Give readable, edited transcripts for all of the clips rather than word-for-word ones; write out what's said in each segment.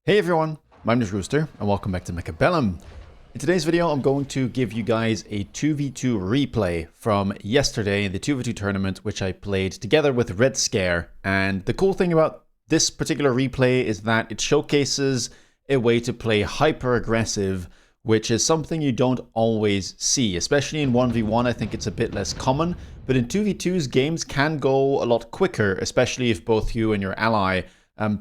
Hey everyone, my name is Rooster and welcome back to Mechabellum. In today's video I'm going to give you guys a 2v2 replay from yesterday in the 2v2 tournament which I played together with Red Scare. And the cool thing about this particular replay is that it showcases a way to play hyper aggressive, which is something you don't always see, especially in 1v1. I think it's a bit less common, but in 2v2s games can go a lot quicker, especially if both you and your ally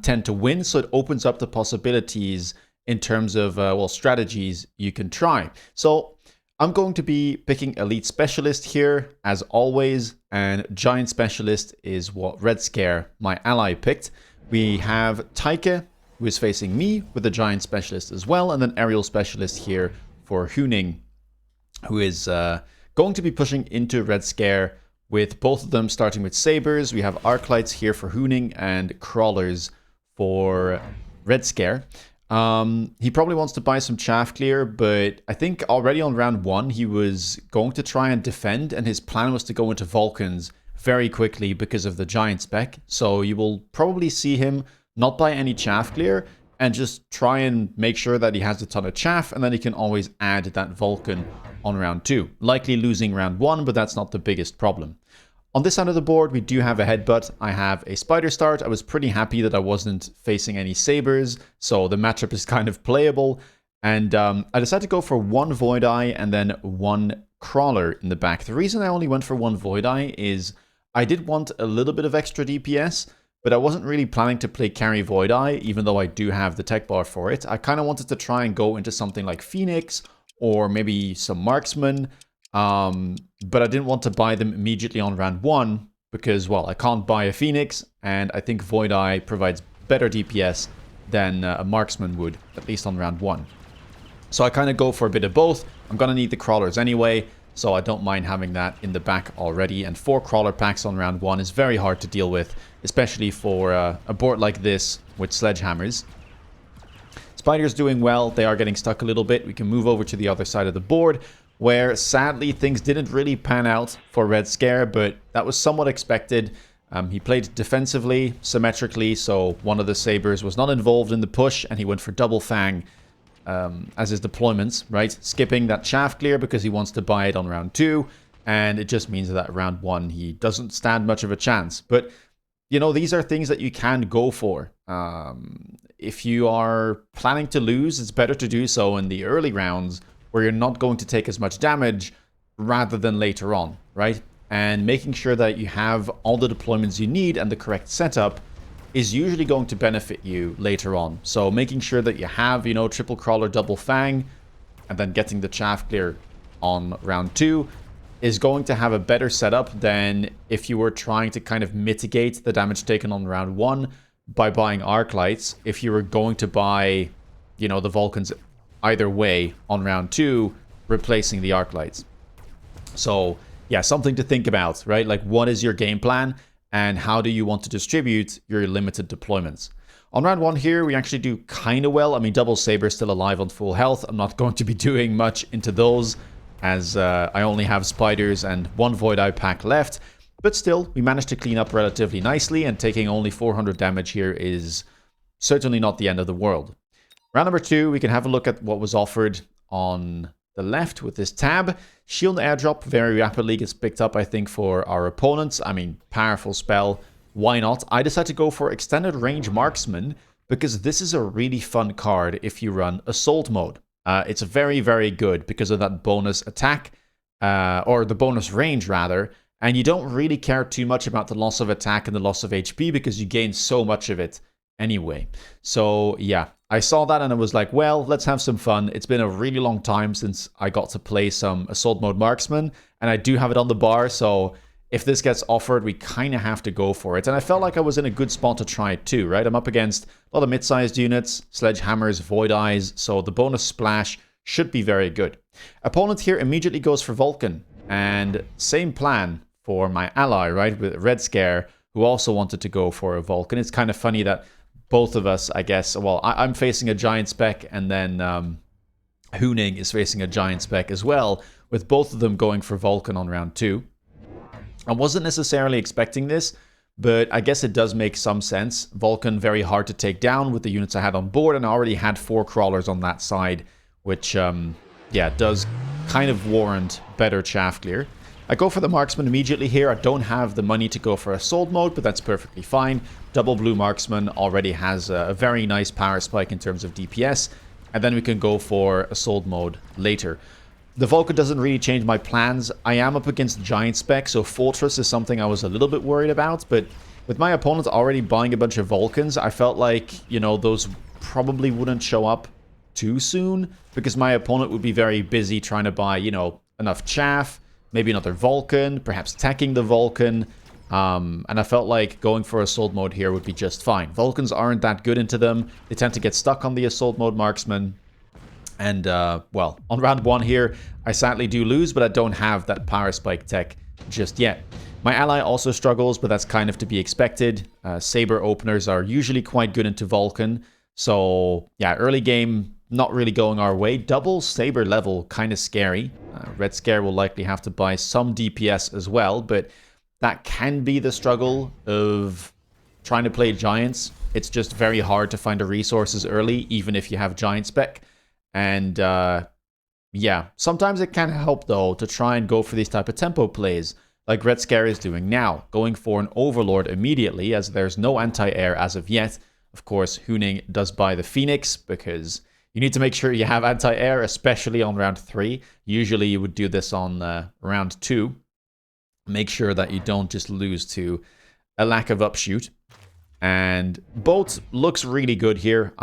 tend to win, so it opens up the possibilities in terms of, strategies you can try. So I'm going to be picking Elite Specialist here, as always, and Giant Specialist is what Red Scare, my ally, picked. We have Taike, who is facing me with the Giant Specialist as well, and then Aerial Specialist here for Huning, who is going to be pushing into Red Scare, with both of them starting with Sabers. We have Arclights here for Huning and Crawlers for Red Scare. He probably wants to buy some Chaff Clear, but I think already on round 1 he was going to try and defend, and his plan was to go into Vulcans very quickly because of the Giant Spec. So you will probably see him not buy any Chaff Clear and just try and make sure that he has a ton of Chaff, and then he can always add that Vulcan on round 2. Likely losing round 1, but that's not the biggest problem. On this side of the board, we do have a Headbutt. I have a Spider Start. I was pretty happy that I wasn't facing any Sabers, so the matchup is kind of playable. And I decided to go for one Void Eye and then one Crawler in the back. The reason I only went for one Void Eye is I did want a little bit of extra DPS, but I wasn't really planning to play carry Void Eye, even though I do have the tech bar for it. I kind of wanted to try and go into something like Phoenix, or maybe some Marksman, but I didn't want to buy them immediately on round 1 because, well, I can't buy a Phoenix, and I think Void Eye provides better DPS than a Marksman would, at least on round 1. So I kind of go for a bit of both. I'm going to need the Crawlers anyway, so I don't mind having that in the back already, and 4 Crawler packs on round 1 is very hard to deal with, especially for a board like this with Sledgehammers. Spider's doing well. They are getting stuck a little bit. We can move over to the other side of the board, where sadly things didn't really pan out for Red Scare, but that was somewhat expected. He played defensively, symmetrically, so one of the Sabers was not involved in the push, and he went for Double Fang as his deployments, right? Skipping that Chaff Clear because he wants to buy it on round 2, and it just means that round 1 he doesn't stand much of a chance. But, you know, these are things that you can go for. If you are planning to lose, it's better to do so in the early rounds where you're not going to take as much damage rather than later on, right? And making sure that you have all the deployments you need and the correct setup is usually going to benefit you later on. So making sure that you have, you know, triple Crawler, double Fang, and then getting the Chaff Clear on round 2 is going to have a better setup than if you were trying to kind of mitigate the damage taken on round 1 by buying Arclights. If you were going to buy, you know, the Vulcans either way on round 2, replacing the Arclights. So yeah, something to think about, right? Like, what is your game plan and how do you want to distribute your limited deployments? On round 1 here, we actually do kind of well. I mean, Double Saber still alive on full health. I'm not going to be doing much into those as I only have Spiders and one Void Eye pack left. But still, we managed to clean up relatively nicely, and taking only 400 damage here is certainly not the end of the world. Round number 2, we can have a look at what was offered on the left with this tab. Shield Airdrop very rapidly gets picked up, I think, for our opponents. I mean, powerful spell. Why not? I decided to go for Extended Range Marksman because this is a really fun card if you run Assault mode. It's very, very good because of that bonus attack, or the bonus range, rather. And you don't really care too much about the loss of attack and the loss of HP because you gain so much of it anyway. So yeah, I saw that and I was like, well, let's have some fun. It's been a really long time since I got to play some Assault Mode Marksman, and I do have it on the bar, so if this gets offered, we kind of have to go for it. And I felt like I was in a good spot to try it too, right? I'm up against a lot of mid-sized units, Sledgehammers, Void Eyes, so the bonus splash should be very good. Opponent here immediately goes for Vulcan, and same plan for my ally, right, with Red Scare, who also wanted to go for a Vulcan. It's kind of funny that both of us, I guess, well, I'm facing a Giant Spec, and then Huning is facing a Giant Spec as well, with both of them going for Vulcan on round 2. I wasn't necessarily expecting this, but I guess it does make some sense. Vulcan, very hard to take down with the units I had on board, and I already had 4 crawlers on that side, which, yeah, does kind of warrant better chaff clear. I go for the marksman immediately here. I don't have the money to go for assault mode, but that's perfectly fine. Double blue marksman already has a very nice power spike in terms of DPS, and then we can go for assault mode later. The Vulcan doesn't really change my plans. I am up against giant spec, so fortress is something I was a little bit worried about, but with my opponent already buying a bunch of Vulcans, I felt like, you know, those probably wouldn't show up too soon, because my opponent would be very busy trying to buy, you know, enough chaff, maybe another Vulcan, perhaps teching the Vulcan, and I felt like going for assault mode here would be just fine. Vulcans aren't that good into them. They tend to get stuck on the assault mode marksman. And, well, on round 1 here, I sadly do lose, but I don't have that power spike tech just yet. My ally also struggles, but that's kind of to be expected. Saber openers are usually quite good into Vulcan. So, yeah, early game, not really going our way. Double Saber level, kind of scary. Red Scare will likely have to buy some DPS as well, but that can be the struggle of trying to play Giants. It's just very hard to find the resources early, even if you have Giant spec. And, yeah, sometimes it can help, though, to try and go for these type of tempo plays, like Red Scare is doing now, going for an Overlord immediately, as there's no anti-air as of yet. Of course, Huning does buy the Phoenix, because you need to make sure you have anti-air, especially on round 3. Usually you would do this on round 2. Make sure that you don't just lose to a lack of upshoot. And Boat looks really good here.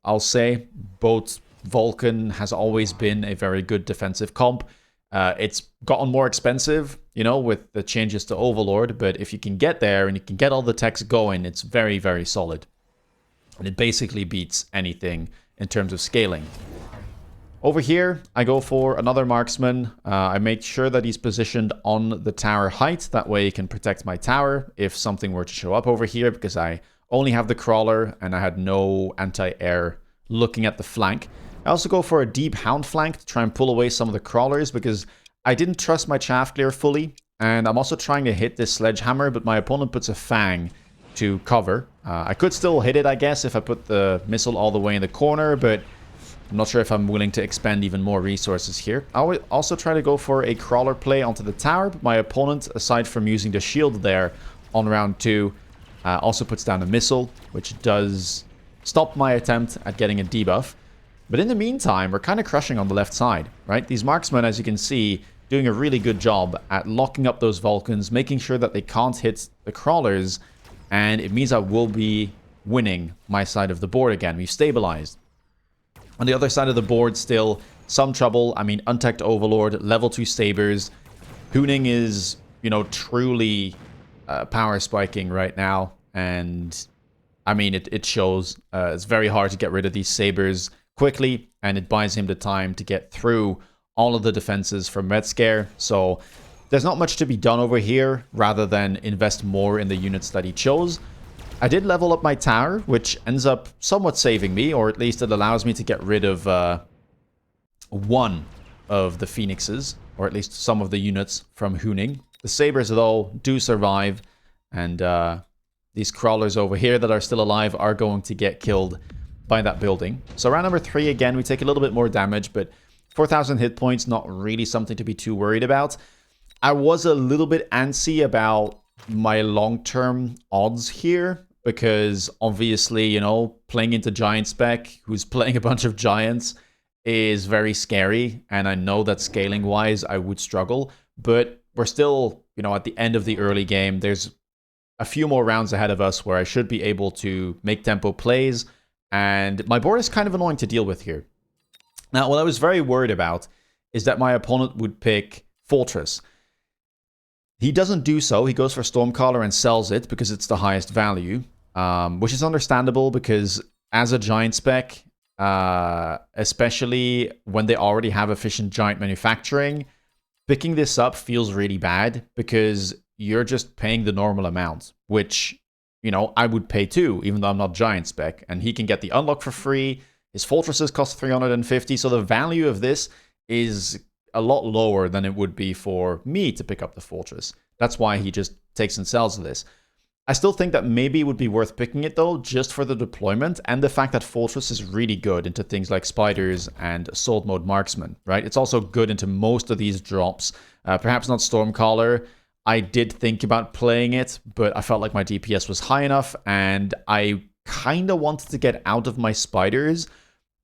I'll say Boat Vulcan has always been a very good defensive comp. It's gotten more expensive, you know, with the changes to Overlord, but if you can get there and you can get all the techs going, it's very, very solid. And it basically beats anything in terms of scaling. Over here, I go for another marksman. I make sure that he's positioned on the tower height. That way he can protect my tower if something were to show up over here, because I only have the crawler and I had no anti-air looking at the flank. I also go for a deep hound flank to try and pull away some of the crawlers, because I didn't trust my chaff clear fully. And I'm also trying to hit this sledgehammer, but my opponent puts a fang to cover. I could still hit it, I guess, if I put the missile all the way in the corner, but I'm not sure if I'm willing to expend even more resources here. I would also try to go for a crawler play onto the tower, but my opponent, aside from using the shield there on round 2, also puts down a missile, which does stop my attempt at getting a debuff. But in the meantime, we're kind of crushing on the left side, right? These marksmen, as you can see, doing a really good job at locking up those Vulcans, making sure that they can't hit the crawlers, and it means I will be winning my side of the board again. We've stabilized. On the other side of the board, still some trouble. I mean, untech'd Overlord, level 2 Sabers. Huning is, you know, truly power spiking right now. And, I mean, it shows. It's very hard to get rid of these Sabers quickly, and it buys him the time to get through all of the defenses from Red Scare. So there's not much to be done over here, rather than invest more in the units that he chose. I did level up my tower, which ends up somewhat saving me, or at least it allows me to get rid of one of the Phoenixes, or at least some of the units from Huning. The Sabers, though, do survive, and these crawlers over here that are still alive are going to get killed by that building. So round number 3, again, we take a little bit more damage, but 4,000 hit points, not really something to be too worried about. I was a little bit antsy about my long-term odds here, because obviously, you know, playing into Giant Spec, who's playing a bunch of Giants, is very scary, and I know that scaling-wise I would struggle, but we're still, you know, at the end of the early game. There's a few more rounds ahead of us where I should be able to make tempo plays, and my board is kind of annoying to deal with here. Now, what I was very worried about is that my opponent would pick Fortress. He doesn't do so. He goes for Stormcaller and sells it because it's the highest value, which is understandable, because as a Giant spec, especially when they already have efficient Giant manufacturing, picking this up feels really bad, because you're just paying the normal amount, which, you know, I would pay too, even though I'm not Giant spec, and he can get the unlock for free. His fortresses cost 350, so the value of this is a lot lower than it would be for me to pick up the fortress. That's why he just takes and sells this. I still think that maybe it would be worth picking it though, just for the deployment and the fact that Fortress is really good into things like Spiders and Assault Mode Marksman, right? It's also good into most of these drops. Perhaps not Stormcaller. I did think about playing it, but I felt like my DPS was high enough and I kind of wanted to get out of my Spiders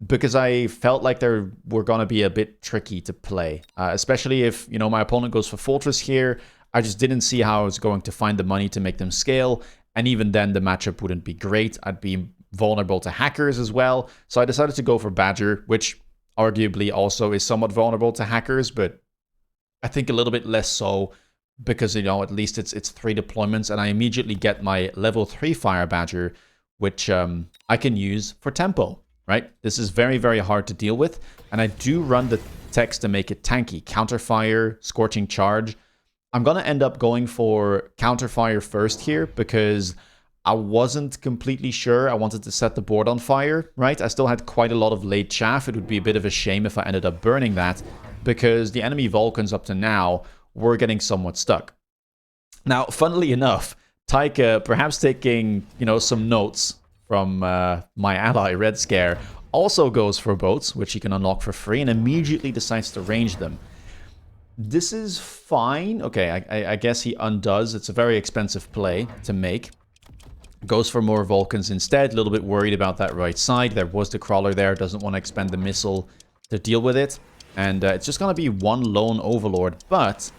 because I felt like they were going to be a bit tricky to play, especially if, you know, my opponent goes for Fortress here. I just didn't see how I was going to find the money to make them scale. And even then, the matchup wouldn't be great. I'd be vulnerable to hackers as well. So I decided to go for Badger, which arguably also is somewhat vulnerable to hackers, but I think a little bit less so because, you know, at least it's 3 deployments and I immediately get my level 3 Fire Badger, which I can use for tempo, right? This is very, very hard to deal with. And I do run the techs to make it tanky. Counterfire, Scorching Charge. I'm going to end up going for Counterfire first here because I wasn't completely sure I wanted to set the board on fire, right? I still had quite a lot of late chaff. It would be a bit of a shame if I ended up burning that because the enemy Vulcans up to now were getting somewhat stuck. Now, funnily enough, Taika, perhaps taking, you know, some notes from my ally Red Scare, also goes for boats, which he can unlock for free, and immediately decides to range them. This is fine. Okay, I guess he undoes. It's a very expensive play to make. Goes for more Vulcans instead. A little bit worried about that right side. There was the crawler there. Doesn't want to expend the missile to deal with it. And it's just going to be one lone Overlord. But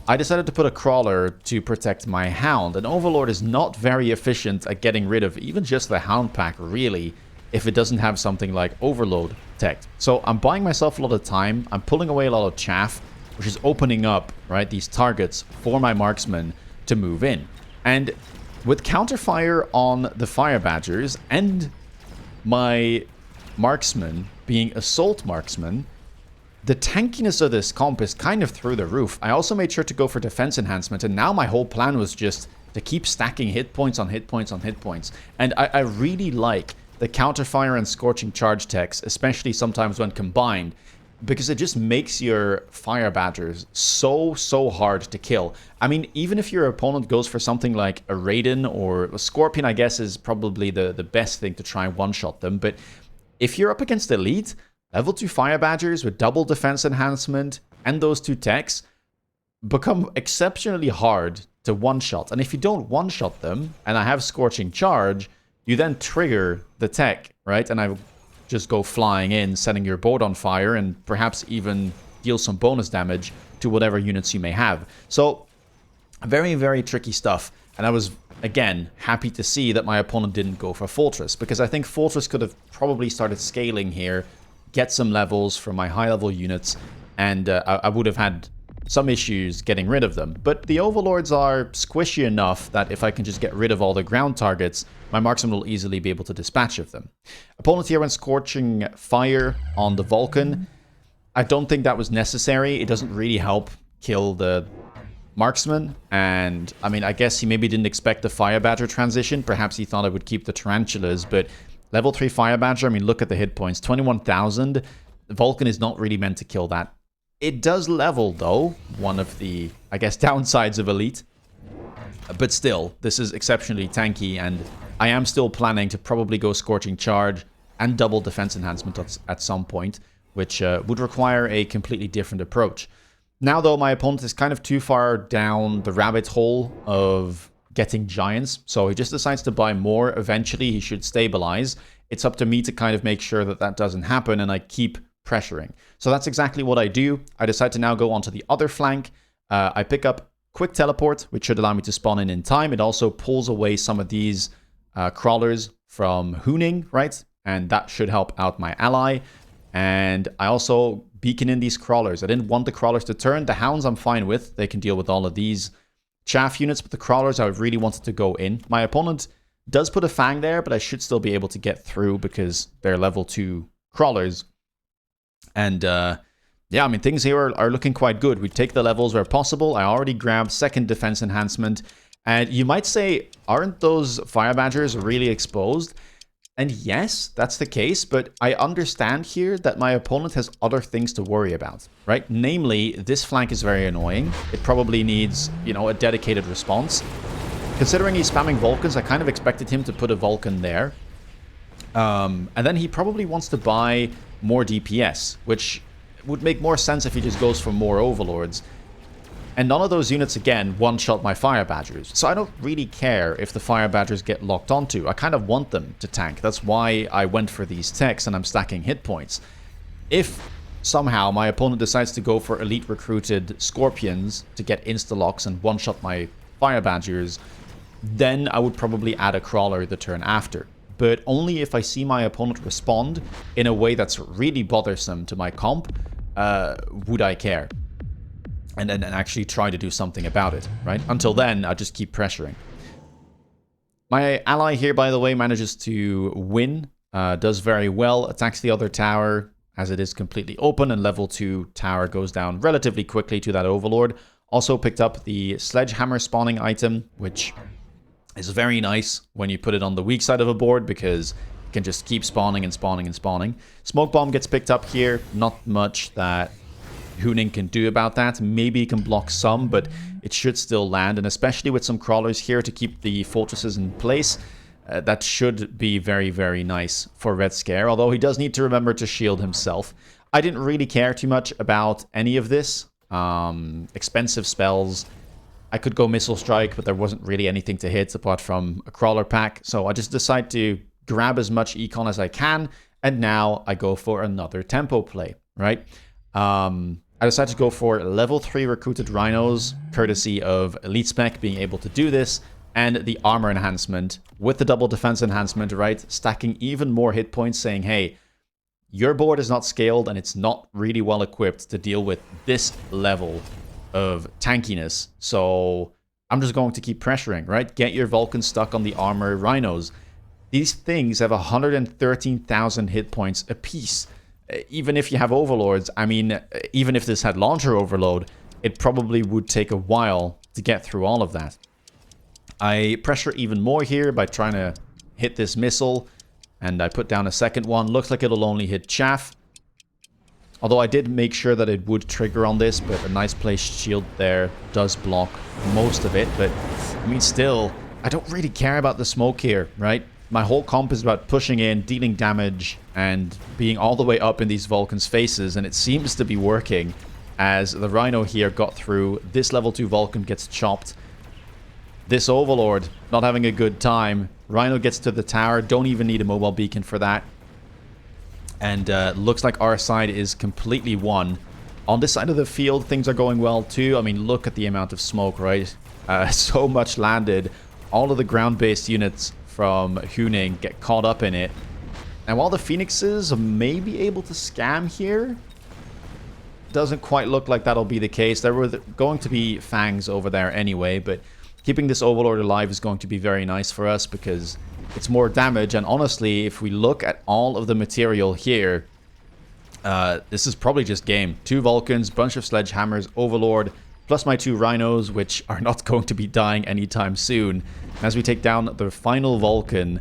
I decided to put a crawler to protect my Hound. An Overlord is not very efficient at getting rid of even just the Hound pack, really, if it doesn't have something like Overload tech. So I'm buying myself a lot of time. I'm pulling away a lot of chaff, which is opening up, right, these targets for my marksman to move in. And with counterfire on the Fire Badgers and my marksman being Assault Marksman, the tankiness of this comp is kind of through the roof. I also made sure to go for defense enhancement, and now my whole plan was just to keep stacking hit points on hit points on hit points. And I really like the counterfire and Scorching Charge techs, especially sometimes when combined, because it just makes your Fire Badgers so hard to kill. I mean, even if your opponent goes for something like a Raiden or a Scorpion, I guess is probably the best thing to try and one-shot them. But if you're up against Elite, level 2 Fire Badgers with double defense enhancement and those 2 techs become exceptionally hard to one-shot. And if you don't one-shot them, and I have Scorching Charge, you then trigger the tech, right? And I just go flying in, setting your board on fire, and perhaps even deal some bonus damage to whatever units you may have. So, very, very tricky stuff. And I was, again, happy to see that my opponent didn't go for Fortress, because I think Fortress could have probably started scaling here, get some levels from my high-level units, and I would have had some issues getting rid of them. But the Overlords are squishy enough that if I can just get rid of all the ground targets, my marksman will easily be able to dispatch of them. Opponent here went Scorching Fire on the Vulcan. I don't think that was necessary. It doesn't really help kill the marksman. And, I mean, I guess he maybe didn't expect the Fire Badger transition. Perhaps he thought I would keep the Tarantulas, but level 3 Fire Badger, I mean, look at the hit points. 21,000. Vulcan is not really meant to kill that. It does level, though, one of the, I guess, downsides of Elite. But still, this is exceptionally tanky, and I am still planning to probably go Scorching Charge and double defense enhancement at some point, which would require a completely different approach. Now, though, my opponent is kind of too far down the rabbit hole of getting giants, so he just decides to buy more. Eventually, he should stabilize. It's up to me to kind of make sure that that doesn't happen, and I keep pressuring. So that's exactly what I do. I decide to now go onto the other flank. I pick up Quick Teleport, which should allow me to spawn in time. It also pulls away some of these crawlers from hooning, right? And that should help out my ally. And I also beacon in these crawlers. I didn't want the crawlers to turn. The hounds I'm fine with. They can deal with all of these chaff units, but the crawlers I really wanted to go in. My opponent does put a fang there, but I should still be able to get through because they're level 2 crawlers. And yeah, I mean, things here are looking quite good. We take the levels where possible. I already grabbed second defense enhancement. And you might say, aren't those Fire Badgers really exposed? And yes, that's the case, but I understand here that my opponent has other things to worry about, right? Namely, this flank is very annoying. It probably needs, you know, a dedicated response. Considering he's spamming Vulcans, I kind of expected him to put a Vulcan there. And then he probably wants to buy more DPS, which would make more sense if he just goes for more Overlords. And none of those units, again, one-shot my Fire Badgers. So I don't really care if the Fire Badgers get locked onto. I kind of want them to tank. That's why I went for these techs and I'm stacking hit points. If somehow my opponent decides to go for elite recruited Scorpions to get insta-locks and one-shot my Fire Badgers, then I would probably add a Crawler the turn after. But only if I see my opponent respond in a way that's really bothersome to my comp, would I care. And then actually try to do something about it, right? Until then, I'll just keep pressuring. My ally here, by the way, manages to win. Does very well, attacks the other tower as it is completely open, and level 2 tower goes down relatively quickly to that Overlord. Also picked up the Sledgehammer spawning item, which is very nice when you put it on the weak side of a board because it can just keep spawning and spawning and spawning. Smoke Bomb gets picked up here. Not much that Huning can do about that. Maybe he can block some, but it should still land, and especially with some crawlers here to keep the fortresses in place, that should be very, very nice for Red Scare, although he does need to remember to shield himself. I didn't really care too much about any of this. Expensive spells. I could go Missile Strike, but there wasn't really anything to hit apart from a crawler pack, so I just decided to grab as much econ as I can, and now I go for another tempo play, right? I decided to go for level 3 recruited rhinos, courtesy of Elite Spec being able to do this, and the armor enhancement with the double defense enhancement, right? Stacking even more hit points, saying, hey, your board is not scaled and it's not really well equipped to deal with this level of tankiness. So I'm just going to keep pressuring, right? Get your Vulcan stuck on the armor rhinos. These things have 113,000 hit points apiece. Even if you have Overlords, I mean, even if this had Launcher Overload, it probably would take a while to get through all of that. I pressure even more here by trying to hit this missile, and I put down a second one. Looks like it'll only hit chaff. Although I did make sure that it would trigger on this, but a nice placed shield there does block most of it. But, I mean, still, I don't really care about the smoke here, right? My whole comp is about pushing in, dealing damage, and being all the way up in these Vulcans' faces, and it seems to be working as the Rhino here got through. This level 2 Vulcan gets chopped. This Overlord not having a good time. Rhino gets to the tower, don't even need a mobile beacon for that. And looks like our side is completely won. On this side of the field, things are going well too. I mean, look at the amount of smoke, right? So much landed. All of the ground-based units from Huning get caught up in it. And while the Phoenixes may be able to scam here, doesn't quite look like that'll be the case. There were going to be Fangs over there anyway, but keeping this Overlord alive is going to be very nice for us because it's more damage. And honestly, if we look at all of the material here, this is probably just game. 2 Vulcans, bunch of Sledgehammers, Overlord, plus my 2 Rhinos, which are not going to be dying anytime soon. As we take down the final Vulcan,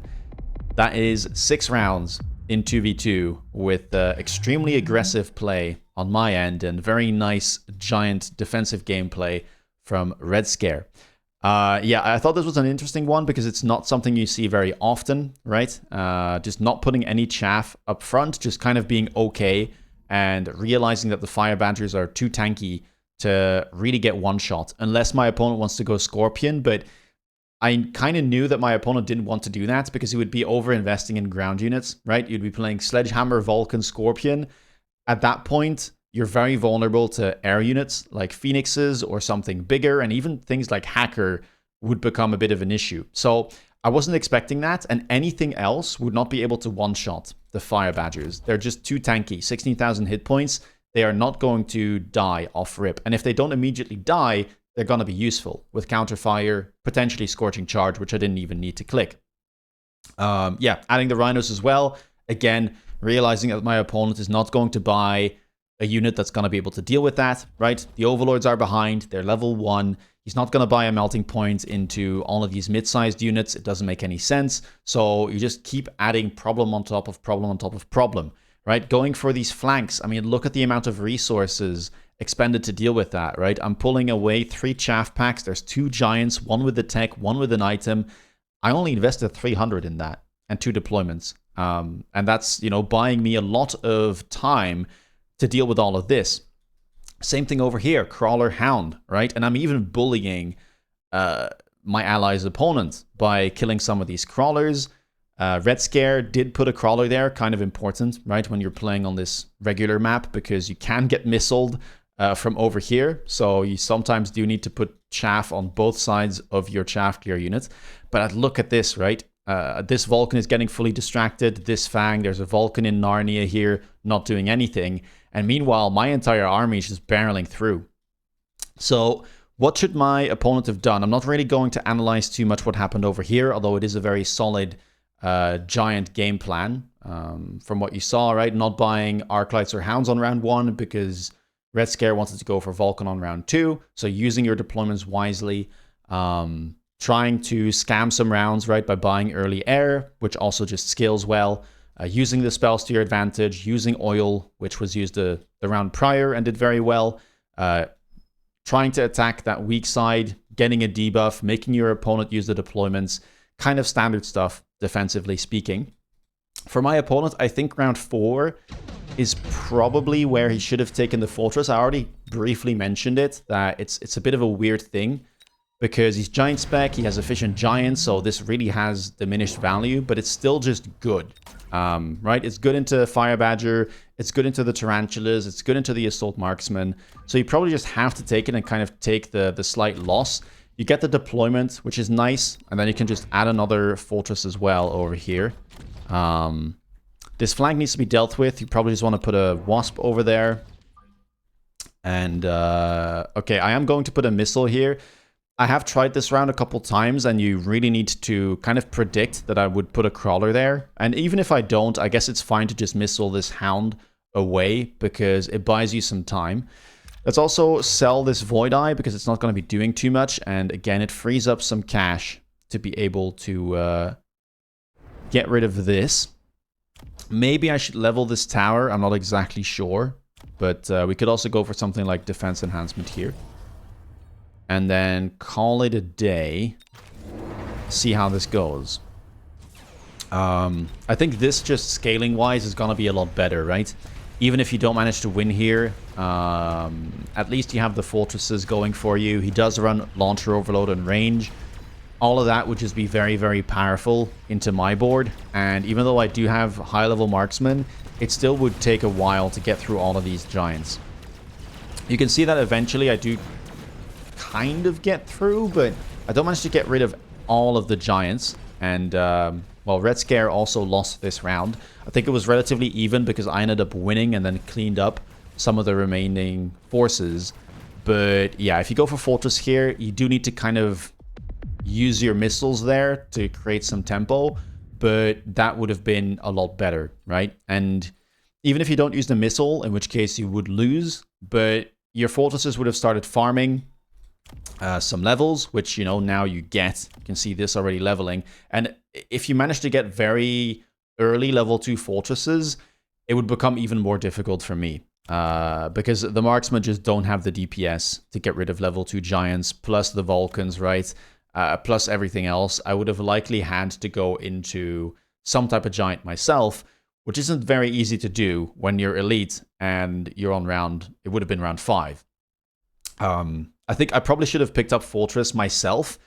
that is 6 rounds in 2v2 with extremely aggressive play on my end and very nice giant defensive gameplay from Red Scare. Yeah, I thought this was an interesting one because it's not something you see very often, right? Just not putting any chaff up front, just kind of being okay and realizing that the Fire Badgers are too tanky to really get one shot unless my opponent wants to go Scorpion, but I kind of knew that my opponent didn't want to do that because he would be over-investing in ground units, right? You'd be playing Sledgehammer, Vulcan, Scorpion. At that point, you're very vulnerable to air units like Phoenixes or something bigger, and even things like Hacker would become a bit of an issue. So I wasn't expecting that, and anything else would not be able to one-shot the Fire Badgers. They're just too tanky. 16,000 hit points. They are not going to die off rip. And if they don't immediately die, they're going to be useful with counterfire, potentially Scorching Charge, which I didn't even need to click. Yeah, adding the Rhinos as well. Again, realizing that my opponent is not going to buy a unit that's going to be able to deal with that, right? The Overlords are behind. They're level 1. He's not going to buy a melting point into all of these mid-sized units. It doesn't make any sense. So you just keep adding problem on top of problem on top of problem, right? Going for these flanks. I mean, look at the amount of resources expended to deal with that, right? I'm pulling away 3 chaff packs. There's 2 giants, 1 with the tech, 1 with an item. I only invested 300 in that and 2 deployments. And that's, you know, buying me a lot of time to deal with all of this. Same thing over here, Crawler Hound, right? And I'm even bullying my ally's opponent by killing some of these crawlers. Red Scare did put a crawler there, kind of important, right? When you're playing on this regular map, because you can get missiled from over here. So you sometimes do need to put chaff on both sides of your chaff clear unit. But look at this, right? This Vulcan is getting fully distracted. This Fang, there's a Vulcan in Narnia here, not doing anything. And meanwhile, my entire army is just barreling through. So what should my opponent have done? I'm not really going to analyze too much what happened over here, although it is a very solid giant game plan from what you saw, right? Not buying Arclights or Hounds on round 1 because Red Scare wanted to go for Vulcan on round 2. So using your deployments wisely, trying to scam some rounds, right, by buying early air, which also just scales well. Using the spells to your advantage, using oil, which was used the round prior and did very well. Trying to attack that weak side, getting a debuff, making your opponent use the deployments, kind of standard stuff, defensively speaking. For my opponent, I think round 4 is probably where he should have taken the fortress. I already briefly mentioned it, that it's a bit of a weird thing, because he's giant spec, he has efficient giants, so this really has diminished value, but it's still just good. Right? It's good into Fire Badger, it's good into the Tarantulas, it's good into the Assault Marksman. So you probably just have to take it and kind of take the slight loss. You get the deployment, which is nice, and then you can just add another fortress as well over here. This flank needs to be dealt with. You probably just want to put a Wasp over there. And, okay, I am going to put a missile here. I have tried this round a couple times, and you really need to kind of predict that I would put a crawler there. And even if I don't, I guess it's fine to just missile this Hound away, because it buys you some time. Let's also sell this Void Eye, because it's not going to be doing too much. And again, it frees up some cash to be able to get rid of this. Maybe I should level this tower. I'm not exactly sure. But we could also go for something like Defense Enhancement here. And then call it a day. See how this goes. I think this just scaling-wise is going to be a lot better, right? Even if you don't manage to win here, at least you have the fortresses going for you. He does run Launcher Overload and range. All of that would just be very, very powerful into my board. And even though I do have high-level marksmen, it still would take a while to get through all of these giants. You can see that eventually I do kind of get through, but I don't manage to get rid of all of the giants. And, well, Red Scare also lost this round. I think it was relatively even because I ended up winning and then cleaned up some of the remaining forces. But, yeah, if you go for Fortress here, you do need to kind of use your missiles there to create some tempo. But that would have been a lot better, right? And even if you don't use the missile, in which case you would lose, but your fortresses would have started farming some levels, which, you know, now you get. You can see this already leveling. And if you manage to get very early level 2 fortresses, it would become even more difficult for me. Because the marksmen just don't have the DPS to get rid of level 2 giants, plus the Vulcans, right? Plus everything else. I would have likely had to go into some type of giant myself, which isn't very easy to do when you're elite and you're on round, it would have been round 5. I think I probably should have picked up Fortress myself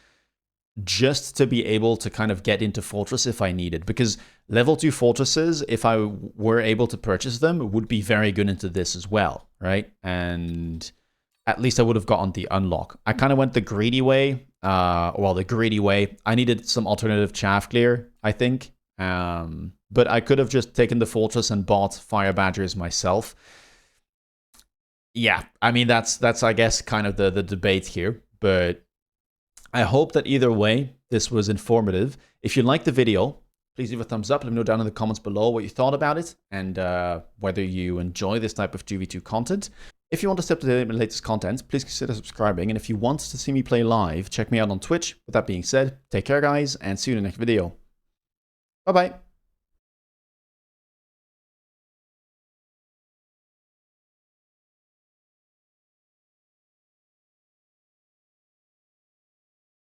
just to be able to kind of get into Fortress if I needed. Because level 2 Fortresses, if I were able to purchase them, would be very good into this as well, right? And at least I would have gotten the unlock. I kind of went the greedy way. Well, the greedy way. I needed some alternative chaff clear, I think. But I could have just taken the Fortress and bought Fire Badgers myself. Yeah, I mean, that's I guess, kind of the debate here. But I hope that either way, this was informative. If you liked the video, please leave a thumbs up. Let me know down in the comments below what you thought about it and whether you enjoy this type of 2v2 content. If you want to stay up to date with the latest content, please consider subscribing. And if you want to see me play live, check me out on Twitch. With that being said, take care, guys, and see you in the next video. Bye-bye.